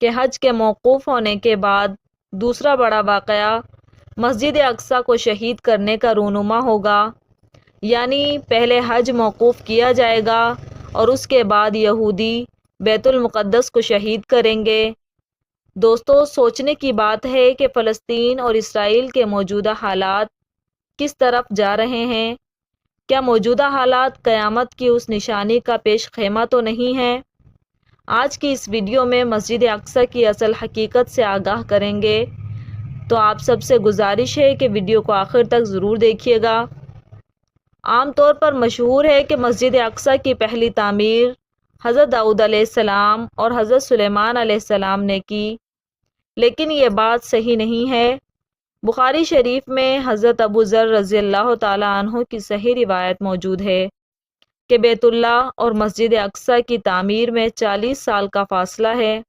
کہ حج کے موقوف ہونے کے بعد دوسرا بڑا واقعہ مسجد اقصیٰ کو شہید کرنے کا رونما ہوگا، یعنی پہلے حج موقوف کیا جائے گا اور اس کے بعد یہودی بیت المقدس کو شہید کریں گے۔ دوستو، سوچنے کی بات ہے کہ فلسطین اور اسرائیل کے موجودہ حالات کس طرف جا رہے ہیں۔ کیا موجودہ حالات قیامت کی اس نشانی کا پیش خیمہ تو نہیں ہے؟ آج کی اس ویڈیو میں مسجد اقصیٰ کی اصل حقیقت سے آگاہ کریں گے، تو آپ سب سے گزارش ہے کہ ویڈیو کو آخر تک ضرور دیکھیے گا۔ عام طور پر مشہور ہے کہ مسجد اقصیٰ کی پہلی تعمیر حضرت داؤد علیہ السلام اور حضرت سلیمان علیہ السلام نے کی، لیکن یہ بات صحیح نہیں ہے۔ بخاری شریف میں حضرت ابو ذر رضی اللہ تعالیٰ عنہ کی صحیح روایت موجود ہے کہ بیت اللہ اور مسجد اقصیٰ کی تعمیر میں 40 سال کا فاصلہ ہے۔